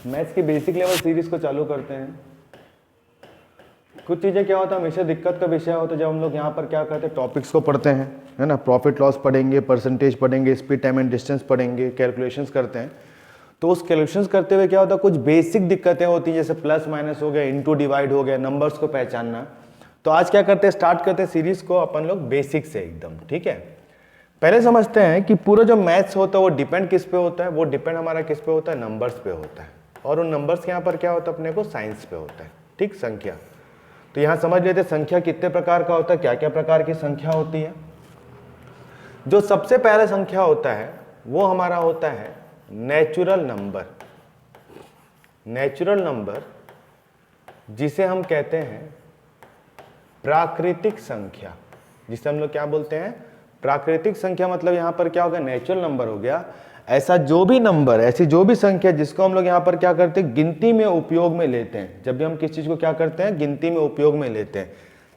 Maths की basic level series को चालू करते हैं। कुछ चीज़ें क्या होता है, हमेशा दिक्कत का विषय होता है जब हम लोग यहाँ पर क्या करते हैं, टॉपिक्स को पढ़ते हैं, है ना। प्रॉफिट लॉस पढ़ेंगे, परसेंटेज पढ़ेंगे, स्पीड टाइम एंड डिस्टेंस पढ़ेंगे, कैलकुलेशंस करते हैं। तो उस कैलकुलेशंस करते हुए क्या होता है, कुछ बेसिक दिक्कतें होती हैं, जैसे प्लस माइनस हो गया, इंटू डिवाइड हो गया, नंबर्स को पहचानना। तो आज क्या करते हैं, स्टार्ट करते हैं सीरीज को अपन लोग बेसिक से एकदम, ठीक है। पहले समझते हैं कि पूरा जो मैथ्स होता है वो डिपेंड किस पे होता है, वो डिपेंड हमारा किस पे होता है, नंबर्स पे होता है। और उन नंबर्स के यहाँ पर क्या होता है, अपने को साइंस पे होता है, ठीक, संख्या। तो यहाँ समझ लेते हैं संख्या कितने प्रकार का होता है, क्या क्या प्रकार की संख्या होती है। जो सबसे पहले संख्या होता है वो हमारा होता है नेचुरल नंबर। नेचुरल नंबर जिसे हम कहते हैं प्राकृतिक संख्या, जिसे हम लोग क्या बोलते हैं, प्राकृतिक संख्या। मतलब यहां पर क्या होगा, नेचुरल नंबर हो गया ऐसा जो भी नंबर, ऐसी जो भी संख्या जिसको हम लोग यहां पर क्या करते हैं, गिनती में उपयोग में लेते हैं। जब भी हम किस चीज को क्या करते हैं, गिनती में उपयोग में लेते हैं।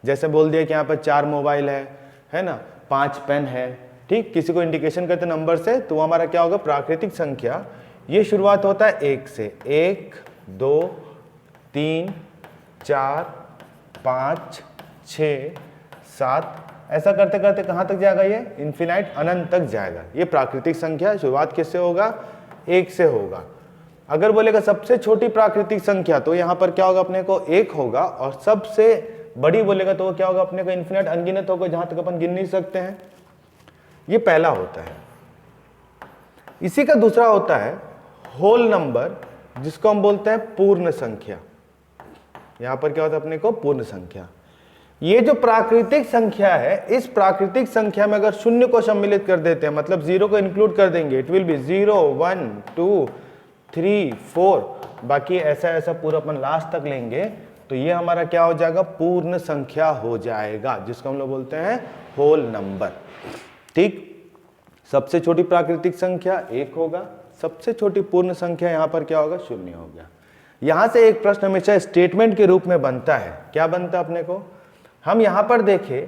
जैसे बोल दिया कि यहाँ पर 4 मोबाइल है ना, 5 पेन है, ठीक, किसी को इंडिकेशन करते नंबर से, तो वो हमारा क्या होगा, प्राकृतिक संख्या। ये शुरुआत होता है 1 से, 1 2 3 4 5 6 7, ऐसा करते करते कहां तक जाएगा, ये इन्फिनाइट, अनंत तक जाएगा। ये प्राकृतिक संख्या। शुरुआत किससे होगा, 1 से होगा। अगर बोलेगा सबसे छोटी प्राकृतिक संख्या, तो यहां पर क्या होगा, अपने को 1 होगा। और सबसे बड़ी बोलेगा तो वो क्या होगा, अपने को इन्फिनाइट, अनगिनत होगा, जहां तक अपन गिन नहीं सकते हैं। ये पहला होता है। इसी का दूसरा होता है होल नंबर, जिसको हम बोलते हैं पूर्ण संख्या। यहां पर क्या होता है, अपने को पूर्ण संख्या। ये जो प्राकृतिक संख्या है, इस प्राकृतिक संख्या में अगर शून्य को सम्मिलित कर देते हैं, मतलब 0 को इंक्लूड कर देंगे, इट विल बी 0 1 2 3 4, बाकी ऐसा ऐसा पूरा अपन लास्ट तक लेंगे, तो ये हमारा क्या हो जाएगा, पूर्ण संख्या हो जाएगा, जिसको हम लोग बोलते हैं होल नंबर, ठीक। सबसे छोटी प्राकृतिक संख्या 1 होगा, सबसे छोटी पूर्ण संख्या यहां पर क्या होगा, 0 हो गया। यहां से एक प्रश्न हमेशा स्टेटमेंट के रूप में बनता है। क्या बनता है अपने को, हम यहां पर देखें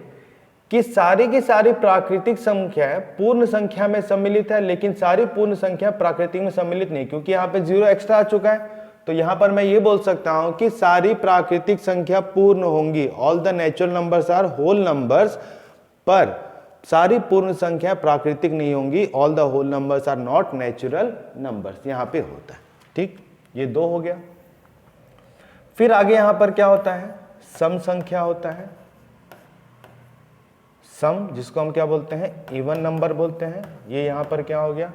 कि सारी की सारी प्राकृतिक संख्या पूर्ण संख्या में सम्मिलित है, लेकिन सारी पूर्ण संख्या प्राकृतिक में सम्मिलित नहीं, क्योंकि यहां पे 0 एक्स्ट्रा आ चुका है। तो यहां पर मैं ये बोल सकता हूं कि सारी प्राकृतिक संख्या पूर्ण होंगी, all the natural numbers are whole numbers, पर सारी पूर्ण संख्या प्राकृतिक नहीं होंगी, all the whole numbers are not natural numbers, यहां पे होता है, ठीक। ये 2 हो गया। फिर आगे यहां पर क्या होता है, सम संख्या होता है। सम, जिसको हम क्या बोलते हैं, इवन नंबर बोलते हैं। ये यहां पर क्या हो गया,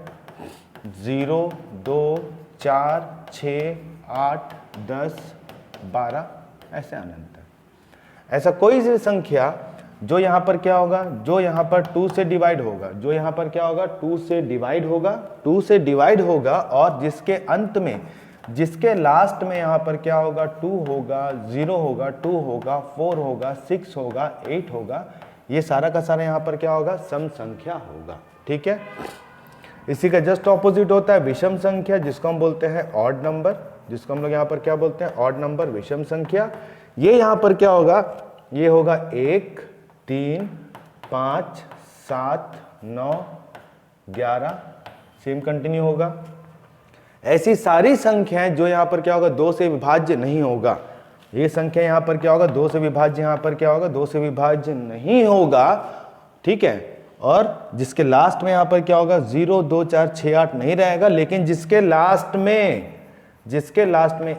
0 2 4 6 8 10 12, ऐसे अनंत है। ऐसा कोई सी संख्या जो यहां पर क्या होगा, जो यहां पर 2 से डिवाइड होगा, जो यहां पर क्या होगा, 2 से डिवाइड होगा, 2 से डिवाइड होगा, और जिसके अंत में, जिसके लास्ट में यहां पर क्या होगा, 2 होगा, 0 होगा, 2 होगा, 4 होगा, 6 होगा, 8 होगा, ये सारा का सारा यहां पर क्या होगा, सम संख्या होगा, ठीक है। इसी का जस्ट ऑपोजिट होता है विषम संख्या, जिसको हम बोलते हैं ऑड नंबर, जिसको हम लोग यहां पर क्या बोलते हैं, ऑड नंबर, विषम संख्या। ये यहां पर क्या होगा, ये होगा 1 3 5 7 9 11, सेम कंटिन्यू होगा। ऐसी सारी संख्याएं जो यहां पर क्या होगा, 2 से विभाज्य नहीं होगा। ये संख्या यहां पर क्या होगा, 2 से विभाज्य, यहां पर क्या होगा, 2 से विभाज्य नहीं होगा, ठीक है। और जिसके लास्ट में यहां पर क्या होगा, 0 2 4 6 8 नहीं रहेगा, लेकिन जिसके लास्ट में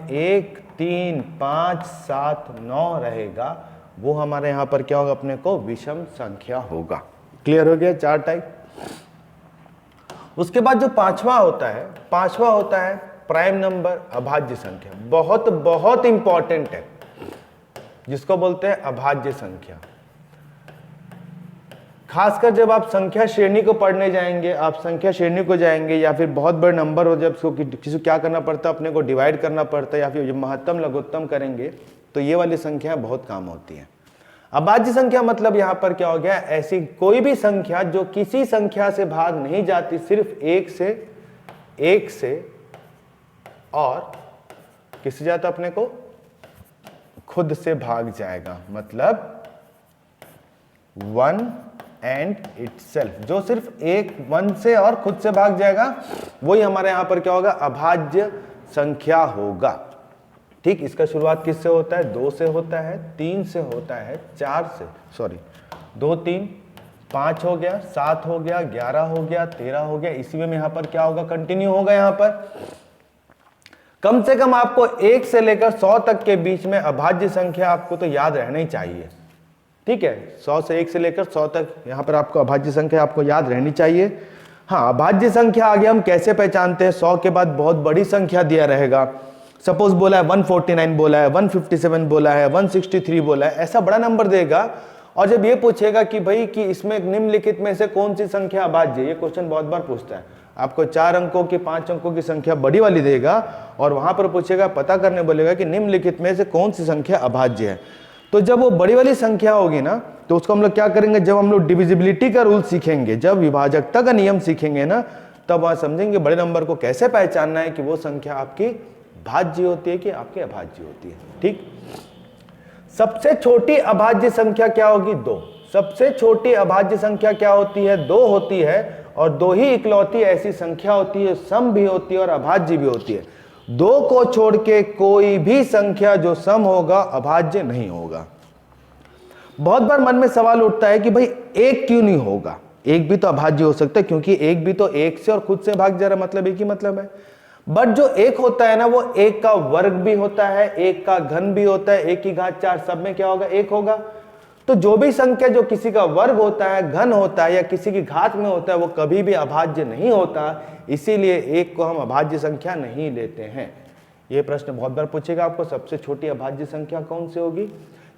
1 3 5 7 9 रहेगा, वो हमारे यहां पर क्या होगा, अपने को विषम संख्या होगा। क्लियर हो गया, 4 टाइप। उसके बाद जो पांचवा होता है प्राइम नंबर, अभाज्य संख्या। बहुत बहुत इंपॉर्टेंट है, जिसको बोलते हैं अभाज्य संख्या। खासकर जब आप संख्या श्रेणी को पढ़ने जाएंगे, आप संख्या श्रेणी को जाएंगे, या फिर बहुत बड़े नंबर हो, जब किसी को क्या करना पड़ता है, अपने को डिवाइड करना पड़ता है, या फिर जब महत्तम लघुत्तम करेंगे, तो ये वाली संख्याएं बहुत काम होती हैं। अभाज्य संख्या मतलब यहां पर क्या हो गया, ऐसी कोई भी संख्या जो किसी संख्या से भाग नहीं जाती, सिर्फ एक से और किससे जाता, अपने को खुद से भाग जाएगा। मतलब 1 एंड इटसेल्फ, जो सिर्फ 1 से और खुद से भाग जाएगा, वही हमारे यहां पर क्या होगा, अभाज्य संख्या होगा। ठीक, इसका शुरुआत किससे होता है? 2 से होता है, 3 से होता है, 4 से, सॉरी 2 3 5 हो गया, 7 हो गया, 11 हो गया, 13 हो गया। इसी में यहाँ पर क्या होगा? कंटिन्यू होगा। यहाँ पर कम से कम आपको 1 से लेकर 100 तक के बीच में अभाज्य संख्या आपको तो याद रहना ही चाहिए। ठीक है, 100 से 1 से लेकर 100 तक यहाँ पर आपको अभाज्य संख्या आपको याद रहनी चाहिए। हाँ, अभाज्य संख्या आगे हम कैसे पहचानते हैं? 100 के बाद बहुत बड़ी संख्या दिया रहेगा, सपोज बोला है 149 बोला है, 157 बोला है, 163 बोला है, ऐसा बड़ा नंबर देगा। और जब ये पूछेगा कि भाई कि इसमें निम्नलिखित में से कौन सी संख्या अभाज्य है, ये क्वेश्चन बहुत बार पूछता है। आपको 4 अंकों की 5 अंकों की संख्या बड़ी वाली देगा और वहां पर पूछेगा, पता करने बोलेगा कि निम्नलिखित में से कौन सी संख्या अभाज्य है। तो जब वो बड़ी वाली संख्या होगी ना, तो उसको हम लोग क्या करेंगे? जब हम लोग डिविजिबिलिटी का रूल सीखेंगे, जब विभाजकता का नियम सीखेंगे ना, तब वहां समझेंगे बड़े नंबर को कैसे पहचानना है कि वो संख्या आपकी भाज्य होती है कि आपकी अभाज्य होती है। ठीक, सबसे छोटी अभाज्य संख्या क्या होगी? 2। सबसे छोटी अभाज्य संख्या क्या होती है? 2 होती है। और 2 ही इकलौती ऐसी संख्या होती है, सम भी होती है और अभाज्य भी होती है। 2 को छोड़ के कोई भी संख्या जो सम होगा अभाज्य नहीं होगा। बहुत बार मन में सवाल उठता है कि भाई 1 क्यों नहीं होगा? 1 भी तो अभाज्य हो सकता है, क्योंकि 1 भी तो 1 से और खुद से भाग जा रहा, मतलब एक ही मतलब है। बट जो 1 होता है ना, वो 1 का वर्ग भी होता है, 1 का घन भी होता है, 1 की घात 4, सब में क्या होगा? 1 होगा। तो जो भी संख्या जो किसी का वर्ग होता है, घन होता है या किसी की घात में होता है, वो कभी भी अभाज्य नहीं होता। इसीलिए 1 को हम अभाज्य संख्या नहीं लेते हैं। ये प्रश्न बहुत बार पूछेगा आपको, सबसे छोटी अभाज्य संख्या कौन सी होगी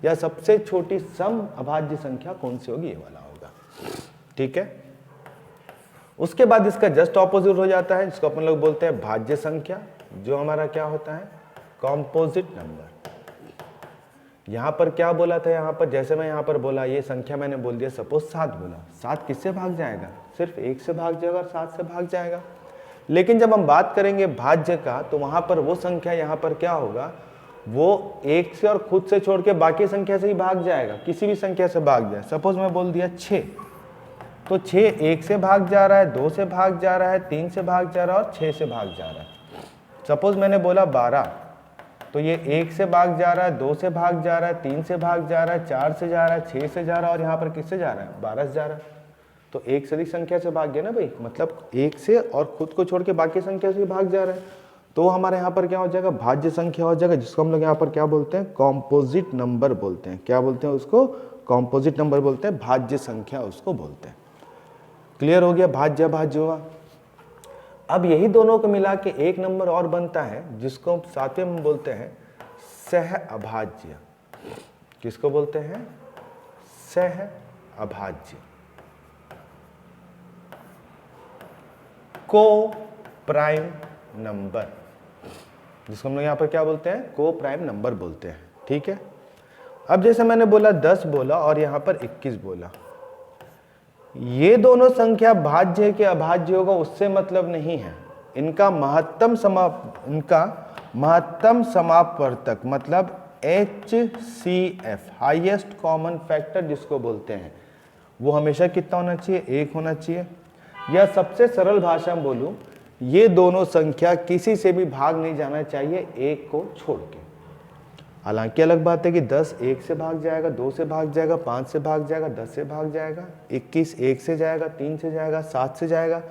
या सबसे छोटी सम अभाज्य संख्या कौन सी होगी, ये वाला होगा। ठीक है, उसके बाद इसका जस्ट ऑपोजिट हो जाता है, जिसको अपन लोग बोलते हैं भाज्य संख्या, जो हमारा क्या होता है? Composite number. यहां पर क्या बोला था? यहां पर जैसे मैं यहां पर बोला, ये संख्या मैंने बोल दिया, सपोज 7 बोला, 7 किससे भाग जाएगा? सिर्फ 1 से भाग जाएगा और 7 से भाग जाएगा। लेकिन जब हम बात करेंगे भाज्य का, तो वहां पर वो संख्या यहां पर क्या होगा? वो 1 से और खुद से छोड़ के बाकी संख्या से ही भाग जाएगा, किसी भी संख्या से भाग जाए। सपोज मैं बोल दिया 6, तो 6 1 से भाग जा रहा है, 2 से भाग जा रहा है, 3 से भाग जा रहा है और 6 से भाग जा रहा है। सपोज मैंने बोला 12, तो ये 1 से भाग जा रहा है, 2 से भाग जा रहा है, 3 से भाग जा रहा है, 4 से जा रहा है, 6 से जा रहा है और यहाँ पर किससे जा रहा है? 12 से जा रहा है। तो एक से अधिक संख्या से भाग गया ना भाई, मतलब 1 से और खुद को छोड़ के बाकी संख्या से भाग जा रहा है। तो हमारे यहाँ पर क्या हो जाएगा? भाज्य संख्या हो जाएगा, जिसको हम लोग यहाँ पर क्या बोलते हैं? कॉम्पोजिट नंबर बोलते हैं। क्या बोलते हैं उसको? कॉम्पोजिट नंबर बोलते हैं, भाज्य संख्या उसको बोलते हैं। क्लियर हो गया? भाज्य भाज्य हुआ। अब यही दोनों को मिला के एक नंबर और बनता है, जिसको सातवें में बोलते हैं सह अभाज्य। किसको बोलते हैं? सह अभाज्य, को प्राइम नंबर, जिसको हम लोग यहाँ पर क्या बोलते हैं? को प्राइम नंबर बोलते हैं। ठीक है, अब जैसे मैंने बोला 10 बोला और यहाँ पर 21 बोला, ये दोनों संख्या भाज्य है कि अभाज्य होगा उससे मतलब नहीं है। इनका महत्तम समापवर्तक मतलब HCF, हाईएस्ट कॉमन फैक्टर जिसको बोलते हैं, वो हमेशा कितना होना चाहिए? 1 होना चाहिए। या सबसे सरल भाषा में बोलूं, ये दोनों संख्या किसी से भी भाग नहीं जाना चाहिए 1 को छोड़ के। हालांकि अलग बात है कि 10 1 से भाग जाएगा, 2 से भाग जाएगा, 5 से भाग जाएगा, 10 से भाग जाएगा, 21 1 से जाएगा, 3 से जाएगा, 7 से जाएगा।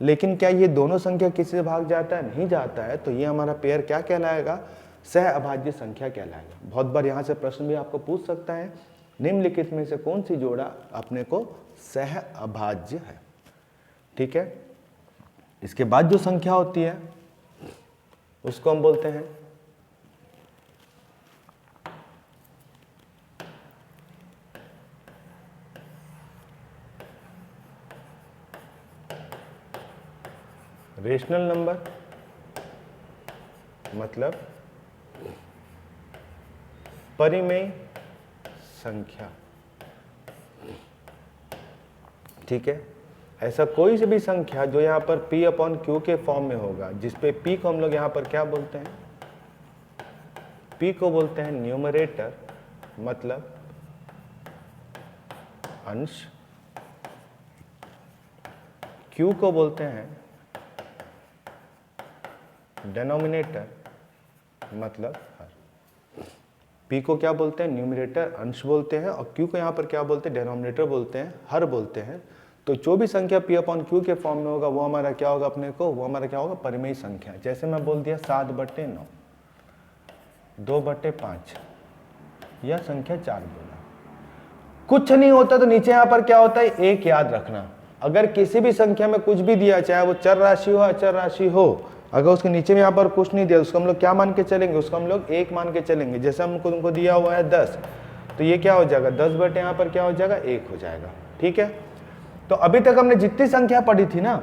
लेकिन क्या ये दोनों संख्या किसी से भाग जाता है? नहीं जाता है। तो ये हमारा पेयर क्या कहलाएगा? सह अभाज्य संख्या कहलाएगा। बहुत बार यहाँ से प्रश्न भी आपको पूछ सकता है, निम्नलिखित में से कौन सी जोड़ा अपने को सह अभाज्य है? ठीक है, इसके बाद जो संख्या होती है उसको हम बोलते हैं रेशनल नंबर, मतलब परिमेय संख्या। ठीक है, ऐसा कोई सी भी संख्या जो यहाँ पर P/Q के फॉर्म में होगा, जिसपे P को हम लोग यहाँ पर क्या बोलते हैं? P को बोलते हैं न्यूमरेटर, मतलब अंश। Q को बोलते हैं डेनोमिनेटर मतलब हर। p को क्या बोलते हैं, न्यूमरेटर अंश बोलते हैं, और q को यहाँ पर क्या बोलते हैं, डेनोमिनेटर बोलते हैं, हर बोलते हैं। तो जो भी संख्या p अपॉन q के फॉर्म में होगा वो हमारा क्या होगा, अपने को वो हमारा क्या होगा, परिमेय संख्या। जैसे मैं बोल दिया 7/9, 2/5, यह संख्या 4 बोला, कुछ नहीं होता तो नीचे यहाँ पर क्या होता है, एक याद रखना। अगर किसी भी संख्या में कुछ भी दिया, चाहे वो चर राशि हो अचर राशि हो, अगर उसके नीचे में यहाँ पर कुछ नहीं दिया उसको हम लोग क्या मान के चलेंगे, उसको हम लोग एक मान के चलेंगे। जैसे हमको तुमको दिया हुआ है 10, तो ये क्या हो जाएगा, 10 बटे यहाँ पर क्या हो जाएगा, 1 हो जाएगा। ठीक है, तो अभी तक हमने जितनी संख्या पढ़ी थी ना,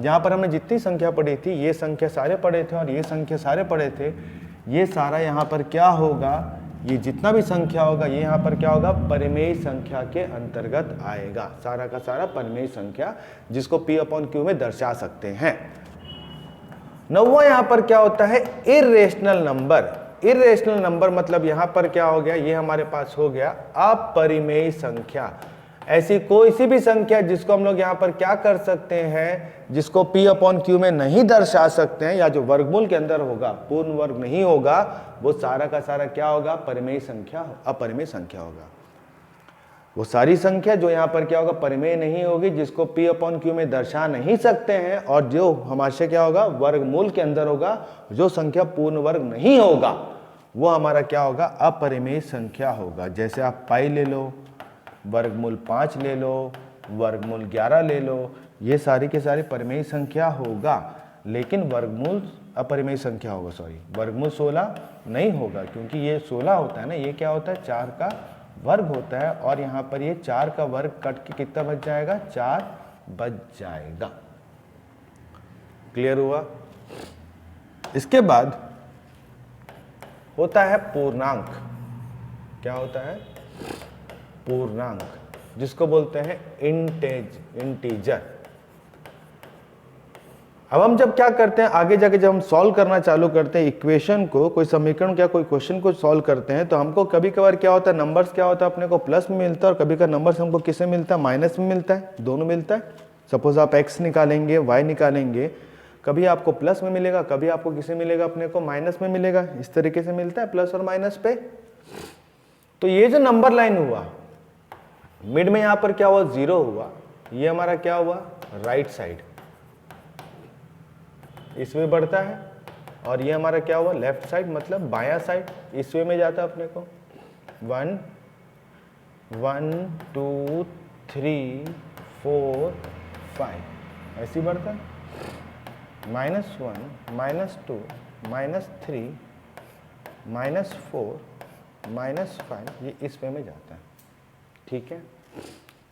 यहाँ पर हमने जितनी संख्या पढ़ी थी, ये संख्या सारे पढ़े थे और ये संख्या सारे पढ़े थे, ये सारा यहाँ पर क्या होगा, ये जितना भी संख्या होगा ये यहाँ पर क्या होगा, परिमेय संख्या के अंतर्गत आएगा। सारा का सारा परिमेय संख्या जिसको p अपॉन q में दर्शा सकते हैं। 9वां यहाँ पर क्या होता है, इर्रेशनल नंबर। इर्रेशनल नंबर मतलब यहाँ पर क्या हो गया, ये हमारे पास हो गया अपरिमेय संख्या। ऐसी कोई सी भी संख्या जिसको हम लोग यहाँ पर क्या कर सकते हैं, जिसको p अपॉन q में नहीं दर्शा सकते हैं, या जो वर्गमूल के अंदर होगा, पूर्ण वर्ग नहीं होगा, वो सारा का सारा क्या होगा, परिमेय संख्या, अपरिमेय संख्या होगा। वो सारी संख्या जो यहाँ पर क्या होगा, परिमेय नहीं होगी, जिसको p अपॉन q में दर्शा नहीं सकते हैं, और जो हमारे से क्या होगा, वर्गमूल के अंदर होगा, जो संख्या पूर्ण वर्ग नहीं होगा वो हमारा क्या होगा, अपरिमेय संख्या होगा। जैसे आप पाई ले लो, वर्गमूल 5 ले लो, वर्गमूल 11 ले लो, ये सारी के सारी परिमेय संख्या होगा, लेकिन वर्गमूल अपरिमेय संख्या होगा, सॉरी वर्गमूल 16 नहीं होगा, क्योंकि ये 16 होता है ना, ये क्या होता है, 4 का वर्ग होता है, और यहाँ पर ये 4 का वर्ग कट के कितना बच जाएगा, 4 बच जाएगा। क्लियर हुआ। इसके बाद होता है पूर्णांक। क्या होता है, पूर्णांक, जिसको बोलते हैं इंटीजर। अब हम जब क्या करते हैं, आगे जाके जब हम सॉल्व करना चालू करते हैं इक्वेशन को, कोई समीकरण क्या कोई क्वेश्चन को सॉल्व करते हैं, तो हमको कभी कभार क्या होता है, नंबर्स क्या होता है अपने को प्लस में मिलता है, और कभी कभार नंबर्स हमको किससे मिलता है, माइनस में मिलता है, दोनों मिलता है। सपोज आप x निकालेंगे, y निकालेंगे, कभी आपको प्लस में मिलेगा, कभी आपको किसे मिलेगा, अपने को माइनस में मिलेगा। इस तरीके से मिलता है प्लस और माइनस पे। तो ये जो नंबर लाइन हुआ, मिड में यहां पर क्या हुआ, 0 हुआ, ये हमारा क्या हुआ, राइट साइड, इस वे बढ़ता है, और ये हमारा क्या हुआ, लेफ्ट साइड, मतलब बायां साइड, इस वे में जाता है अपने को। 1 1 2 3 4 5 ऐसे बढ़ता है, -1 -2 -3 -4 -5, ये इस वे में जाता है। ठीक है,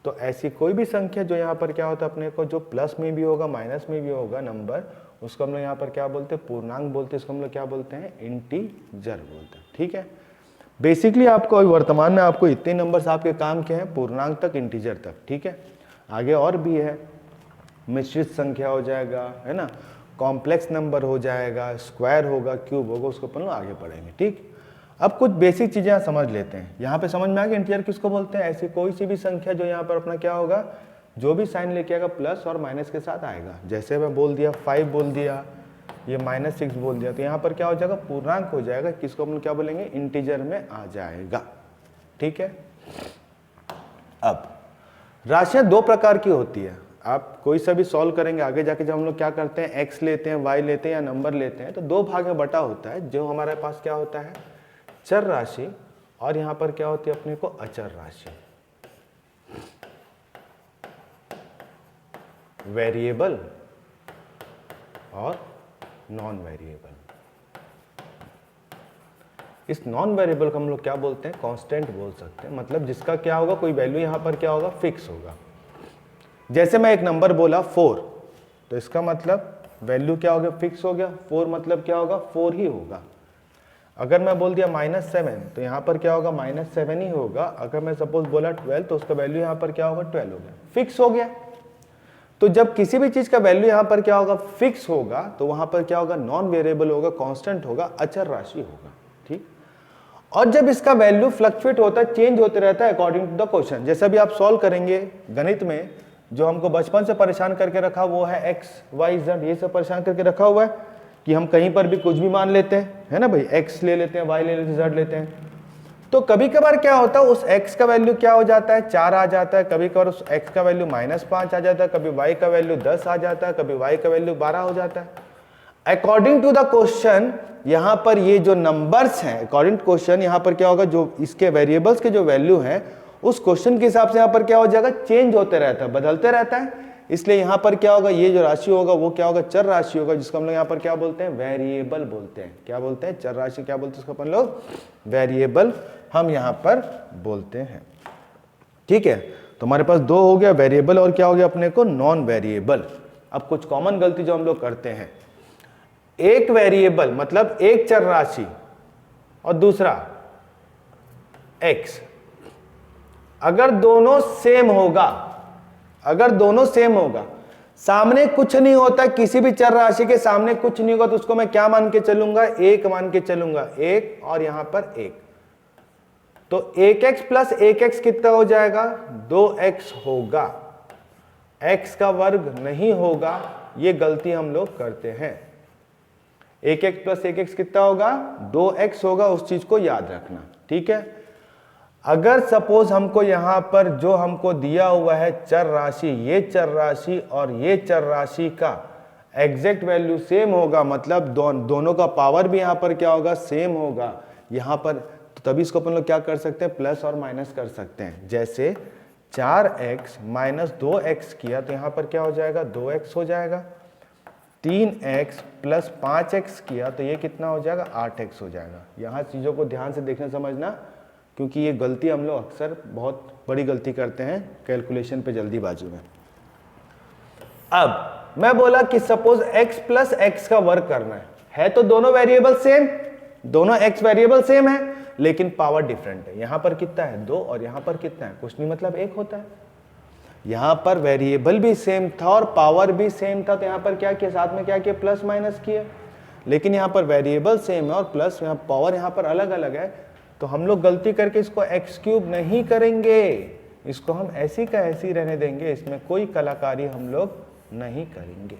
तो ऐसी कोई भी संख्या जो यहाँ पर क्या होता है अपने को, जो प्लस में भी होगा माइनस में भी होगा नंबर, उसको हम लोग यहाँ पर क्या बोलते हैं, पूर्णांक बोलते हैं। इसको हम लोग क्या बोलते हैं, इंटीजर बोलते हैं। ठीक है, बेसिकली आपको वर्तमान में आपको इतने नंबर्स आपके काम के हैं, पूर्णांक तक, इंटीजर तक। ठीक है, आगे और भी है, मिश्रित संख्या हो जाएगा, है ना, कॉम्प्लेक्स नंबर हो जाएगा, स्क्वायर होगा, क्यूब होगा, उसको अपन लोग आगे पढ़ेंगे। ठीक, अब कुछ बेसिक चीजें समझ लेते हैं। यहाँ पे समझ में आ गया इंटीजर किसको बोलते हैं, ऐसी कोई सी भी संख्या जो यहाँ पर अपना क्या होगा, जो भी साइन लेके आएगा प्लस और माइनस के साथ आएगा। जैसे मैं बोल दिया 5 बोल दिया, ये -6 बोल दिया, तो यहाँ पर क्या हो जाएगा, पूर्णांक हो जाएगा, किसको हम लोग क्या बोलेंगे, इंटीजर में आ जाएगा। ठीक है, अब राशियां 2 प्रकार की होती है। आप कोई सा भी सॉल्व करेंगे आगे जाके, जब हम लोग क्या करते हैं, x लेते हैं, y लेते हैं या नंबर लेते हैं, तो 2 भाग में बटा होता है। जो हमारे पास क्या होता है, चर राशि, और यहाँ पर क्या होती है अपने को, अचर राशि, वेरिएबल और नॉन वेरिएबल। इस नॉन वेरिएबल को हम लोग क्या बोलते हैं, कांस्टेंट बोल सकते हैं, मतलब जिसका क्या होगा, कोई वैल्यू यहाँ पर क्या होगा, फिक्स होगा। जैसे मैं एक नंबर बोला 4, तो इसका मतलब वैल्यू क्या हो गया, फिक्स हो गया। 4 मतलब क्या होगा, 4 ही होगा। अगर मैं बोल दिया -7, तो यहाँ पर क्या होगा, -7 ही होगा। अगर मैं सपोज बोला 12, तो उसका वैल्यू यहाँ पर क्या होगा, 12 हो गया, फिक्स हो गया। तो जब किसी भी चीज का वैल्यू यहाँ पर क्या होगा, फिक्स होगा, तो वहां पर क्या होगा, नॉन वेरिएबल होगा, कांस्टेंट होगा, अचर राशि होगा। ठीक, और जब इसका वैल्यू फ्लक्चुएट होता है, चेंज होते रहता है अकॉर्डिंग टू द क्वेश्चन। जैसे अभी आप सॉल्व करेंगे गणित में, जो हमको बचपन से परेशान करके रखा वो है x y z, ये सब परेशान करके रखा हुआ है। कि हम कहीं पर भी कुछ भी मान लेते हैं, है ना भाई, x ले लेते हैं, y ले लेते हैं, z लेते हैं। तो कभी कभार क्या होता है, उस x का वैल्यू क्या हो जाता है, 4 आ जाता है, कभी कभार उस x का वैल्यू -5 आ जाता है, कभी y का वैल्यू 10 आ जाता है, कभी y का वैल्यू 12 हो जाता है। अकॉर्डिंग टू द क्वेश्चन यहां पर ये जो नंबर्स हैं, अकॉर्डिंग टू क्वेश्चन यहां पर क्या होगा, जो इसके वेरिएबल्स के जो वैल्यू हैं उस क्वेश्चन के हिसाब से यहां पर क्या हो जाएगा, चेंज होते रहता है, बदलते रहता है। इसलिए यहां पर क्या होगा, ये जो राशि होगा वो क्या होगा, चर राशि होगा, जिसको हम लोग यहां पर क्या बोलते हैं, वेरिएबल बोलते हैं। क्या बोलते हैं, चर राशि क्या बोलते हैं उसको अपन लोग, वेरिएबल हम यहां पर बोलते हैं। ठीक है, तो हमारे पास दो हो गया, वेरिएबल और क्या हो गया अपने को, नॉन वेरिएबल। अब कुछ कॉमन गलती जो हम लोग करते हैं, एक वेरिएबल मतलब एक चर राशि और दूसरा x, अगर दोनों सेम होगा, अगर दोनों सेम होगा, सामने कुछ नहीं होता, किसी भी चर राशि के सामने कुछ नहीं होगा, तो उसको मैं क्या मान के चलूंगा, एक मान के चलूंगा, एक और यहां पर एक। तो 1x प्लस 1x कितना हो जाएगा, 2x होगा, x का वर्ग नहीं होगा। ये गलती हम लोग करते हैं। 1x प्लस 1x कितना होगा, 2x होगा, उस चीज को याद रखना। ठीक है, अगर सपोज हमको यहां पर जो हमको दिया हुआ है चर राशि, ये चर राशि और ये चर राशि का एग्जैक्ट वैल्यू सेम होगा, मतलब दोनों का पावर भी यहां पर क्या होगा, सेम होगा यहां पर, तो तभी इसको अपन लोग क्या कर सकते हैं, प्लस और माइनस कर सकते हैं। जैसे 4x माइनस 2x किया तो यहां पर क्या हो जाएगा, 2x हो जाएगा। 3x प्लस 5x किया तो ये कितना हो जाएगा, 8x हो जाएगा। यहाँ चीज़ों को ध्यान से देखना समझना, क्योंकि ये गलती हम लोग अक्सर बहुत बड़ी गलती करते हैं कैलकुलेशन पे जल्दीबाजी में। अब मैं बोला कि सपोज x प्लस x का वर्क करना है तो दोनों वेरिएबल सेम, दोनों x वेरिएबल सेम है, लेकिन पावर डिफरेंट है। यहां पर कितना है, 2 और यहां पर कितना है, कुछ नहीं, मतलब 1 होता है। यहां पर वेरिएबल भी सेम था और पावर भी सेम था, तो यहां पर क्या किया, साथ में क्या किया, प्लस माइनस किया। लेकिन यहां पर वेरिएबल सेम है और प्लस यहां पावर यहां पर अलग अलग है, तो हम लोग गलती करके इसको एक्स क्यूब नहीं करेंगे, इसको हम ऐसी का ऐसी रहने देंगे, इसमें कोई कलाकारी हम लोग नहीं करेंगे।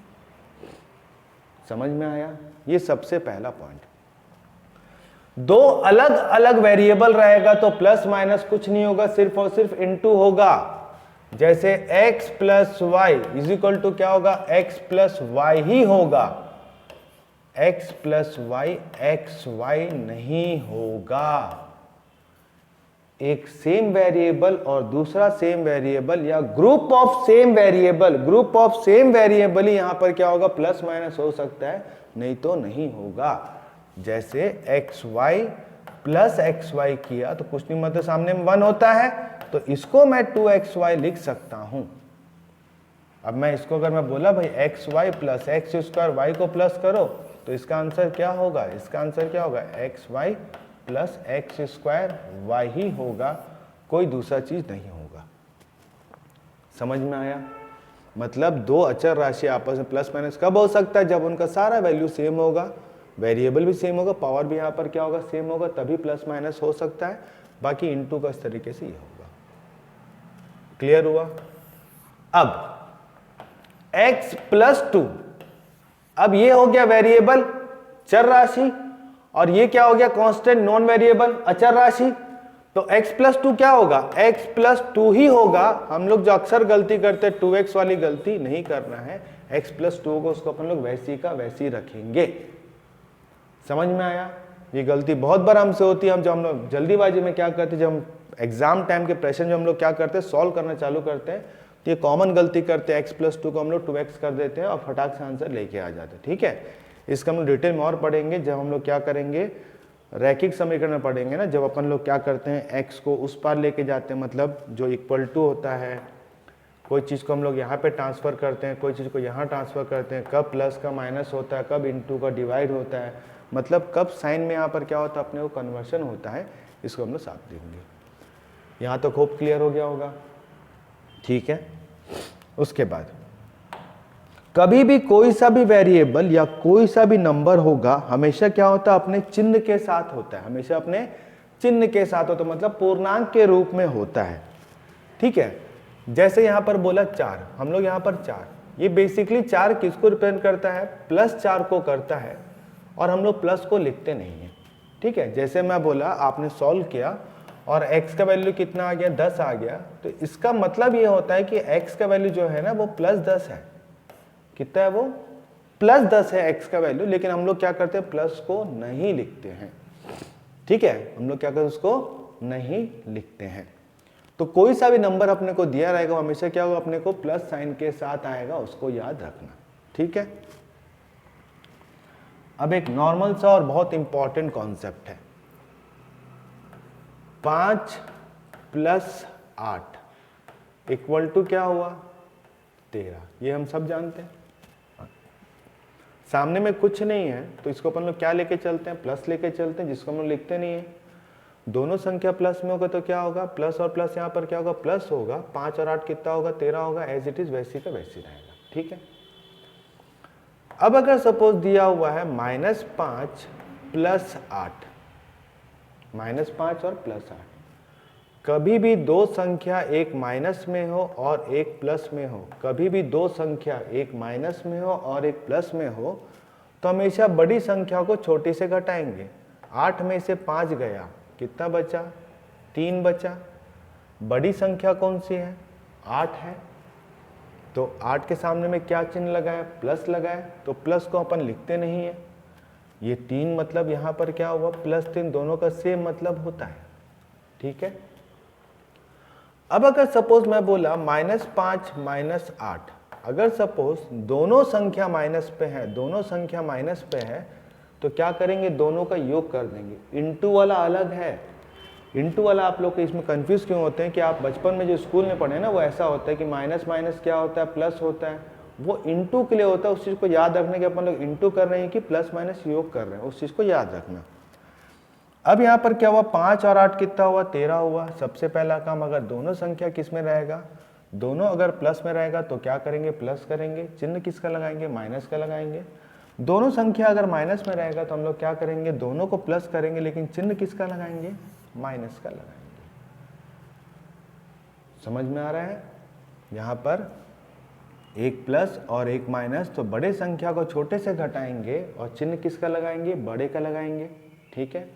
समझ में आया, ये सबसे पहला पॉइंट। दो अलग अलग वेरिएबल रहेगा तो प्लस माइनस कुछ नहीं होगा, सिर्फ और सिर्फ इनटू होगा। जैसे x plus Y is equal to क्या होगा, x प्लस वाई ही होगा, x plus Y X Y नहीं होगा। एक सेम वेरिएबल और दूसरा सेम वेरिएबल या group of same variable, group of same variable ही यहां पर क्या होगा, प्लस माइनस हो सकता है, नहीं तो नहीं होगा। जैसे X Y plus X Y किया तो कुछ नहीं, मतलब सामने में 1 होता है, तो इसको मैं 2xy लिख सकता हूं। अब मैं इसको अगर मैं बोला भाई xy plus X square Y को प्लस करो, तो इसका आंसर क्या होगा, इसका आंसर क्या होगा, xy plus X square Y ही होगा, कोई दूसरा चीज नहीं होगा। समझ में आया, मतलब दो अचर राशि आपस में प्लस माइनस कब हो सकता है, जब उनका सारा वैल्यू सेम होगा, वेरिएबल भी सेम होगा, पावर भी यहाँ पर क्या होगा, सेम होगा, तभी प्लस माइनस हो सकता है। बाकी इनटू का इस तरीके से ये होगा। क्लियर हुआ। अब x प्लस 2, अब ये हो गया वेरिएबल चर राशि और ये क्या हो गया, कांस्टेंट नॉन वेरिएबल अचर राशि। तो x प्लस 2 क्या होगा, x प्लस 2 ही होगा। हम लोग जो अक्सर गलती करते हैं 2x वाली गलती नहीं करना है, x प्लस 2 को उसको अपन लोग वैसी का वैसी रखेंगे। समझ में आया, ये गलती बहुत बार हमसे होती है। हम लोग जल्दीबाजी में क्या करते हैं, जब हम एग्जाम टाइम के प्रेशर जो हम लोग क्या करते हैं, सॉल्व करना चालू करते हैं, तो ये कॉमन गलती करते हैं, x प्लस 2 को हम लोग 2x कर देते हैं और फटाक से आंसर लेके आ जाते हैं। ठीक है, इसका हम लोग डिटेल में और पढ़ेंगे जब हम लोग क्या करेंगे, रैखिक समीकरण में पढ़ेंगे ना, जब अपन लोग क्या करते हैं x को उस पार लेके जाते हैं, मतलब जो इक्वल टू होता है, कोई चीज़ को हम लोग यहाँ पे ट्रांसफ़र करते हैं, कोई चीज़ को यहाँ ट्रांसफ़र करते हैं, कब प्लस का माइनस होता है, कब इनटू का डिवाइड होता है, मतलब कब साइन में यहाँ पर क्या होता है, अपने को कन्वर्शन होता है, इसको हम लोग साथ देंगे। यहाँ तो खूब क्लियर हो गया होगा। ठीक है, उसके बाद कभी भी कोई सा भी वेरिएबल या कोई सा भी नंबर होगा, हमेशा क्या होता है, अपने चिन्ह के साथ होता है, हमेशा अपने चिन्ह के साथ होता है, मतलब पूर्णांक के रूप में होता है। ठीक है, जैसे यहाँ पर बोला 4, हम लोग यहाँ पर 4, ये बेसिकली 4 किसको रिप्रेजेंट करता है, +4 को करता है। और हम लोग प्लस को लिखते नहीं हैं, ठीक है। जैसे मैं बोला आपने सॉल्व किया और x का वैल्यू कितना आ गया, 10 आ गया, तो इसका मतलब ये होता है कि x का वैल्यू जो है ना वो +10 है। कितना है वो? +10 है x का वैल्यू, लेकिन हम लोग क्या करते हैं, प्लस को नहीं लिखते हैं, ठीक है। हम लोग क्या करते हैं, उसको नहीं लिखते हैं। तो कोई सा भी नंबर अपने को दिया रहेगा हमेशा क्या होगा, अपने को प्लस साइन के साथ आएगा, उसको याद रखना, ठीक है। अब एक नॉर्मल सा और बहुत इंपॉर्टेंट कॉन्सेप्ट है, 5 + 8 = क्या हुआ, 13। ये हम सब जानते हैं। सामने में कुछ नहीं है तो इसको अपन लोग क्या लेके चलते हैं, प्लस लेके चलते हैं, जिसको हम लोग लिखते नहीं है। दोनों संख्या प्लस में होगा तो क्या होगा, प्लस और प्लस यहाँ पर क्या होगा, प्लस होगा। 5 और 8 कितना होगा, 13 होगा। एज इट इज वैसी का वैसी रहेगा, ठीक है। अब अगर सपोज दिया हुआ है -5 + 8, -5 और +8, कभी भी दो संख्या एक माइनस में हो और एक प्लस में हो, कभी भी दो संख्या एक माइनस में हो और एक प्लस में हो, तो हमेशा बड़ी संख्या को छोटी से घटाएंगे। 8 में से 5 गया, कितना बचा, 3 बचा। बड़ी संख्या कौन सी है, 8 है, तो 8 के सामने में क्या चिन्ह लगाए, प्लस लगाए, तो प्लस को अपन लिखते नहीं है। ये 3 मतलब यहाँ पर क्या हुआ, +3, दोनों का सेम मतलब होता है, ठीक है। अब अगर सपोज मैं बोला -5 - 8, अगर सपोज दोनों संख्या माइनस पे है, दोनों संख्या माइनस पे है, तो क्या करेंगे, दोनों का योग कर देंगे। इंटू वाला अलग है, इंटू वाला आप लोग इसमें कंफ्यूज क्यों होते हैं कि आप बचपन में जो स्कूल में पढ़े ना, वो ऐसा होता है कि माइनस माइनस क्या होता है, प्लस होता है। वो इंटू के लिए होता है, उस चीज़ को याद रखने के अपन लोग इंटू कर रहे हैं कि प्लस माइनस योग कर रहे हैं, उस चीज़ को याद रखना। अब यहाँ पर क्या हुआ, 5 और 8 कितना हुआ, 13 हुआ। सबसे पहला काम, अगर दोनों संख्या किस में रहेगा, दोनों अगर प्लस में रहेगा तो क्या करेंगे, प्लस करेंगे। चिन्ह किसका लगाएंगे, माइनस का लगाएंगे। दोनों संख्या अगर माइनस में रहेगा तो हम लोग क्या करेंगे, दोनों को प्लस करेंगे, लेकिन चिन्ह किसका लगाएंगे, माइनस का लगाएंगे। समझ में आ रहा है, यहाँ पर एक प्लस और एक माइनस, तो बड़े संख्या को छोटे से घटाएंगे और चिन्ह किसका लगाएंगे, बड़े का लगाएंगे, ठीक है।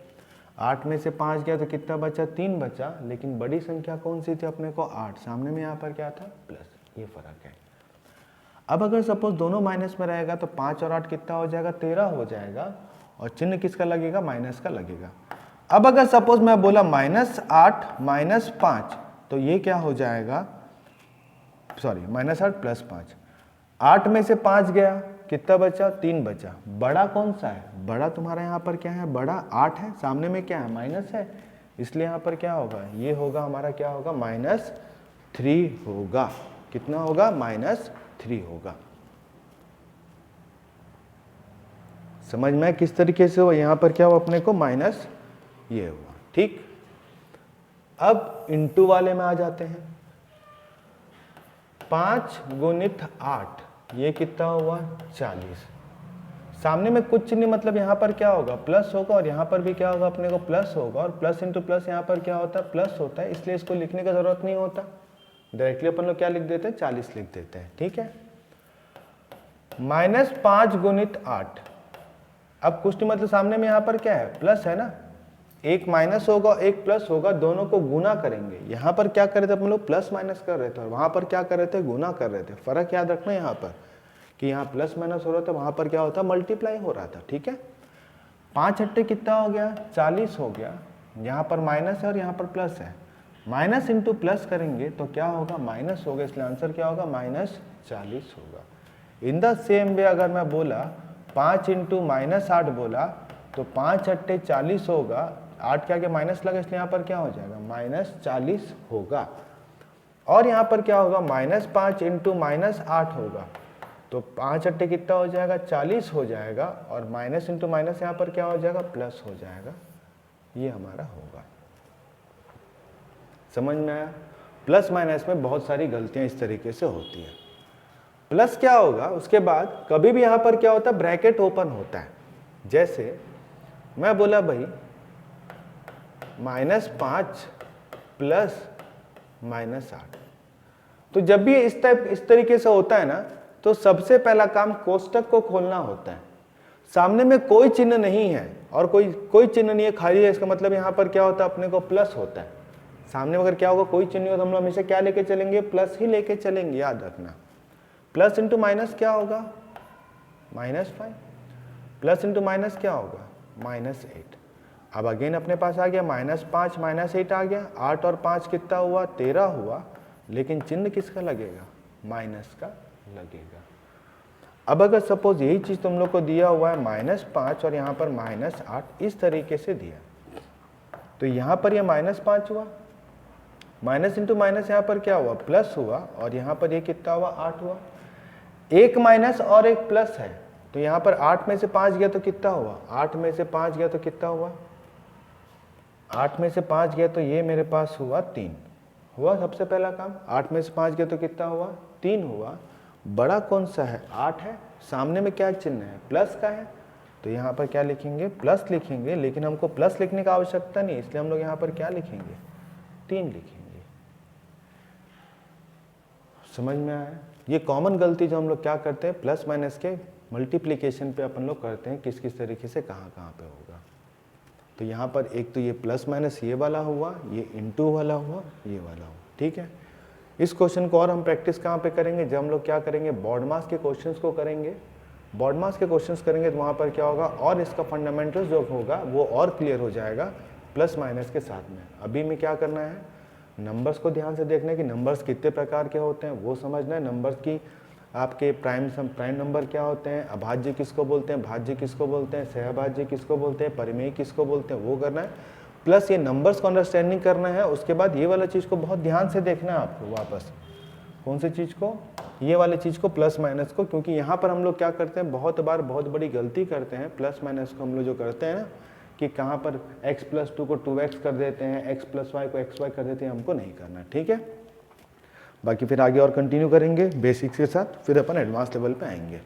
8 में से 5 गया तो कितना बचा, 3 बचा, लेकिन बड़ी संख्या कौन सी थी, अपने को 8, सामने में यहाँ पर क्या था, प्लस, ये फर्क है। अब अगर सपोज दोनों माइनस में रहेगा तो 5 और 8 कितना हो जाएगा, 13 हो जाएगा, और चिन्ह किसका लगेगा, माइनस का लगेगा। अब अगर सपोज मैं बोला -8 - 5, तो ये क्या हो जाएगा, सॉरी -8 + 5, 8 में से 5 गया, कितना बचा, 3 बचा। बड़ा कौन सा है, बड़ा तुम्हारा यहाँ पर क्या है, बड़ा 8 है, सामने में क्या है, माइनस है, इसलिए यहाँ पर क्या होगा, ये होगा हमारा क्या होगा, -3 होगा। कितना होगा, -3 होगा। समझ में किस तरीके से हुआ, यहाँ पर क्या हुआ, अपने को माइनस ये हुआ, ठीक। अब इंटू वाले में आ जाते हैं। 5 × 8, ये कितना हुआ, 40। सामने में कुछ नहीं, मतलब यहाँ पर क्या होगा, प्लस होगा, और यहाँ पर भी क्या होगा, अपने को प्लस होगा, और प्लस इंटू प्लस यहाँ पर क्या होता है, प्लस होता है, इसलिए इसको लिखने का जरूरत नहीं होता, डायरेक्टली अपन लोग क्या लिख देते हैं, 40 लिख देते हैं, ठीक है। -5 × 8, अब कुछ नहीं, मतलब सामने में यहाँ पर क्या है, प्लस है ना, एक माइनस होगा एक प्लस होगा, दोनों को गुना करेंगे। यहाँ पर क्या कर रहे थे अपन लोग, प्लस माइनस कर रहे थे, और वहाँ पर क्या कर रहे थे, गुना कर रहे थे। फर्क याद रखना यहाँ पर कि यहाँ प्लस माइनस हो रहा था, वहाँ पर क्या होता, मल्टीप्लाई हो रहा था, ठीक है। 5 अट्टे कितना हो गया, 40 हो गया। यहाँ पर माइनस है और यहाँ पर प्लस है, माइनस इंटू प्लस करेंगे तो क्या होगा, माइनस होगा, इसलिए आंसर क्या होगा, -40 होगा। इन द सेम वे अगर मैं बोला 5 × -8 बोला तो 5 अट्टे 40 होगा, 8 के आगे माइनस लगा, इसलिए यहाँ पर क्या हो जाएगा, -40 होगा। और यहाँ पर क्या होगा, -5 × -8 होगा, तो 5 अट्टे कितना हो जाएगा, 40 हो जाएगा, और माइनस इंटू माइनस यहाँ पर क्या हो जाएगा, प्लस हो जाएगा। ये हमारा होगा। समझ में आया। प्लस माइनस में बहुत सारी गलतियां इस तरीके से होती हैं। प्लस क्या होगा, उसके बाद कभी भी यहाँ पर क्या होता है, ब्रैकेट ओपन होता है। जैसे मैं बोला भाई -5 + -8, तो जब भी इस तरीके से होता है ना, तो सबसे पहला काम कोष्टक को खोलना होता है। सामने में कोई चिन्ह नहीं है और कोई चिन्ह नहीं है, खाली है, इसका मतलब यहाँ पर क्या होता है, अपने को प्लस होता है। सामने अगर क्या होगा, कोई चिन्ह हो तो हम लोग हमेशा क्या लेके चलेंगे, प्लस ही लेके चलेंगे, याद रखना। प्लस इंटू माइनस क्या होगा, -5, प्लस इंटू माइनस क्या होगा, -8। अब अगेन अपने पास आ गया -5 -8 आ गया, 8 और 5 कितना हुआ, 13 हुआ, लेकिन चिन्ह किसका लगेगा, माइनस का लगेगा। अब अगर सपोज यही चीज तुम लोग को दिया हुआ है -5 और यहाँ पर -8 इस तरीके से दिया, तो यहाँ पर यह -5 हुआ, माइनस इंटू माइनस यहाँ पर क्या हुआ, प्लस हुआ, और यहाँ पर ये कितना हुआ, 8 हुआ। एक माइनस और एक प्लस है, तो यहाँ पर 8 में से 5 गया तो कितना हुआ, 8 में से 5 गया तो कितना हुआ, 8 में से 5 गया तो ये मेरे पास हुआ 3 हुआ। सबसे पहला काम 8 में से 5 गया तो कितना हुआ, 3 हुआ। बड़ा कौन सा है, 8 है, सामने में क्या चिन्ह है, प्लस का है, तो यहाँ पर क्या लिखेंगे, प्लस लिखेंगे, लेकिन हमको प्लस लिखने का आवश्यकता नहीं, इसलिए हम लोग यहाँ पर क्या लिखेंगे, 3 लिखेंगे। समझ में आया। ये कॉमन गलती जो हम लोग क्या करते हैं, प्लस माइनस के मल्टीप्लिकेशन पे अपन लोग करते हैं, किस किस तरीके से कहाँ कहाँ पे होगा। तो यहाँ पर एक तो ये प्लस माइनस ये वाला हुआ, ये इंटू वाला हुआ, ये वाला हुआ, ठीक है। इस क्वेश्चन को और हम प्रैक्टिस कहाँ पे करेंगे, जब हम लोग क्या करेंगे, बोर्ड मास के क्वेश्चंस को करेंगे। बोर्ड मास के क्वेश्चंस करेंगे तो वहाँ पर क्या होगा, और इसका फंडामेंटल्स जो होगा वो और क्लियर हो जाएगा प्लस माइनस के साथ में। अभी में क्या करना है, नंबर्स को ध्यान से देखना है कि नंबर्स कितने प्रकार के होते हैं वो समझना है। नंबर्स की आपके प्राइम नंबर क्या होते हैं, अभाज्य किसको बोलते हैं, भाज्य किसको बोलते हैं, सहभाज्य किसको बोलते हैं, परिमेय किसको बोलते हैं, वो करना है। प्लस ये नंबर्स को अंडरस्टैंडिंग करना है। उसके बाद ये वाला चीज़ को बहुत ध्यान से देखना है आपको वापस, कौन सी चीज़ को, ये वाली चीज़ को, प्लस माइनस को, क्योंकि यहाँ पर हम लोग क्या करते हैं, बहुत बार बहुत बड़ी गलती करते हैं। प्लस माइनस को हम लोग जो करते हैं ना, कि कहाँ पर x+2 को 2x कर देते हैं, x+y को xy कर देते हैं, हमको नहीं करना, ठीक है। बाकी फिर आगे और कंटिन्यू करेंगे बेसिक्स के साथ, फिर अपन एडवांस लेवल पे आएंगे।